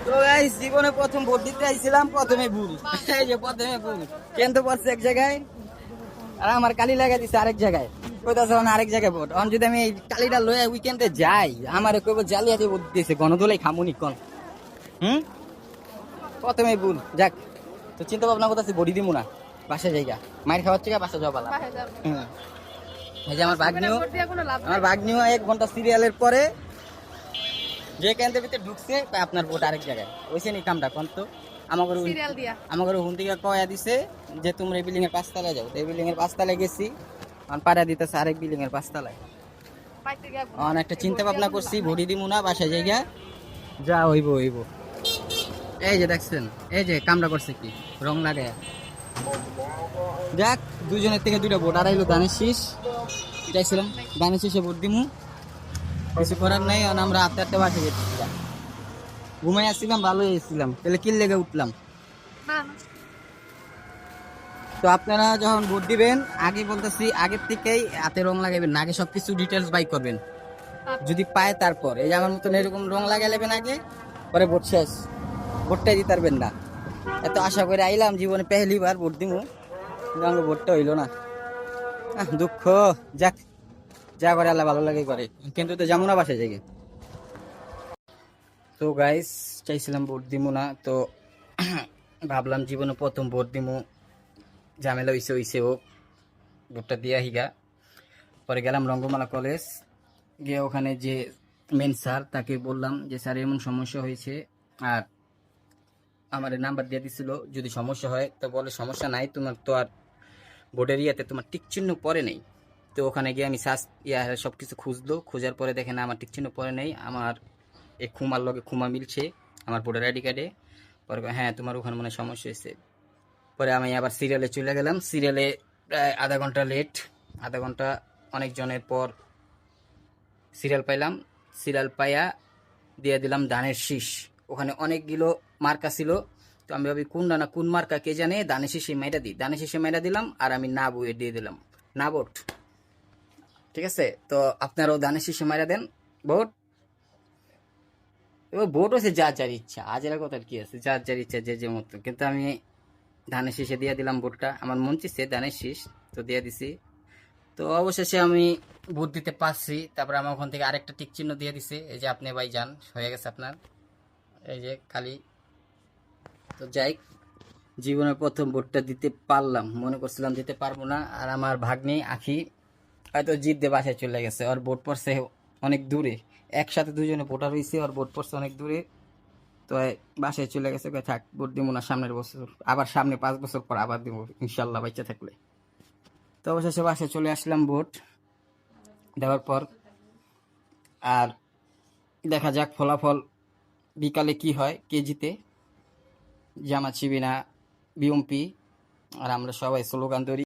তো গাইস জীবনে প্রথম ভোট দিতে আইছিলাম, প্রথমে ভুল। এই যে প্রথমে ভুল, কেন্দ্র পড়ছে এক জায়গায় আর আমার কালি লাগা দিছে আরেক জায়গায়। কইতাছে আরেক জায়গায় ভোট। এখন যদি আমি এই কালিটা লয়ে উইকেন্ডে যাই, আমারে কইব জালিয়াতি ভোট দিয়েছে, গণদলাই খামুনি কোন। হুম, প্রথমে ভুল। যাক, তো চিন্তা ভাবনা করতেছি ভোটই দিব না, বাসা জায়গা মায়ের খাওয়ার থেকে বাসা যাওয়া ভালো। হুম, এই যে আমার ভাগ্নিও 1 ঘন্টা সিরিয়ালের পরে যে কেন্দ্রের ভিতরে ঢুকছে, আপনার ভোট আরেক জায়গায় হয়েছে নি কামটা কোন। তো আমাকে হুন থেকে কয়া দিছে যে তোমরা এই বিল্ডিং এর 5 তলায় যাও। এই বিল্ডিং এর 5 তলায় গেছি, পাড়া দিতেছে আরেক বিল্ডিং এর 5 তলায়। একটা চিন্তা ভাবনা করছি ভোটই দিব না, বাসায় জায়গা যা হইব হইব। এই যে দেখছেন, এই যে কামটা করছে কি রং লাগায়। যাক, দুজনের থেকে 2টা ভোট আড়াইলো, দানের শীষ চাইছিলাম, দানের শীষে ভোট দিমু, কিছু করার নাই। আমরা আস্তে আস্তে বাসে গেছিলাম, ঘুমাই আসছিলাম, ভালোই আসছিলাম, তাহলে কিল লেগে উঠলাম। তো আপনারা যখন ভোট দিবেন, আগে বলতেছি আগের থেকেই হাতে রং লাগাবেন না, আগে সবকিছু ডিটেলস বাই করবেন, যদি পায় তারপর। এই যে আমার মতন এরকম রং লাগাই নেবেন আগে, পরে ভোট শেষ, ভোটটাই দিতে পারবেন না। এত আশা করে আইলাম, জীবনে পেহলি বার ভোট দিমু, কিন্তু আমার ভোটটা হইলো না। দুঃখ। যাক, যা করে আল্লাহ ভালো লাগে করে, কিন্তু তো যেমন বাসা জায়গা। তো গাইস, চাইছিলাম ভোট দিমু না, তো ভাবলাম জীবনে প্রথম ভোট দিমু, ঝামেলা হইছে হইছে হোক, ভোটটা দিয়া হিগা। পরে গেলাম রঙ্গমালা কলেজ, গিয়ে ওখানে যে মেন স্যার, তাকে বললাম যে স্যার এমন সমস্যা হয়েছে, আর আমার নাম্বার দিয়ে দিছিল, যদি সমস্যা হয় তো বলে সমস্যা নাই, তোমার তো আর ভোটের ইয়াতে তোমার টিক চিহ্ন পরে নেই। তো ওখানে গিয়ে আমি সব কিছু খুঁজলো, খোঁজার পরে দেখে না আমার টিক চিহ্ন পরে নেই, আমার এই খুমার লগে খুমা মিলছে আমার ভোটার আইডি কার্ডে। পরে হ্যাঁ তোমার ওখানে মনে সমস্যা হয়েছে। পরে আমি আবার সিরিয়ালে চলে গেলাম, সিরিয়ালে প্রায় আধা ঘন্টা লেট, আধা ঘন্টা অনেকজনের পর সিরিয়াল পাইলাম। সিরিয়াল পাইয়া দিয়ে দিলাম ধানের শীষ। ওখানে অনেকগুলো মার্কা ছিল, তো আমি ভাবি কোন না কোন মার্কা কে জানে, ধানের শীষে মেয়েটা দিই, ধানের শীষে মেয়েটা দিলাম, আর আমি না বইয়ে দিয়ে দিলাম না ভোট। ঠিক আছে, তো আপনারাও ধানের শীষে মেয়েরা দেন ভোট। এবার ভোট হচ্ছে যার যার ইচ্ছা, আজেরা কথার কি আছে, যার যার ইচ্ছা যে যে মতো। কিন্তু আমি ধানের শীষে দিয়ে দিলাম ভোটটা, আমার মন চাইছে ধানের শীষ, তো দিয়ে দিছি। তো অবশেষে আমি ভোট দিতে পারছি। তারপরে আমার ওখান থেকে আরেকটা টিক চিহ্ন দিয়ে দিছে, এই যে আপনি ভাই যান, হয়ে গেছে আপনার, এই যে খালি। তো যাই, জীবনের প্রথম ভোটটা দিতে পারলাম, মনে করছিলাম দিতে পারবো না। আর আমার ভাগ্নি আখি হয়তো জিত দিয়ে বাসায় চলে গেছে, ওর ভোট পড়ছে অনেক দূরে, একসাথে দুজনে ভোটার হয়েছে, ওর ভোট পড়ছে অনেক দূরে। তো বাসায় চলে গেছে, থাক ভোট দিব না, সামনের বছর আবার, সামনে 5 বছর পর আবার দিব ইনশাল্লাহ বাচ্চা থাকলে। তো অবশেষে বাসায় চলে আসলাম ভোট দেওয়ার পর। আর দেখা যাক ফলাফল বিকালে কি হয়, কে জিতে, জামাত শিবির না বিএনপি। আর আমরা সবাই স্লোগান ধরি।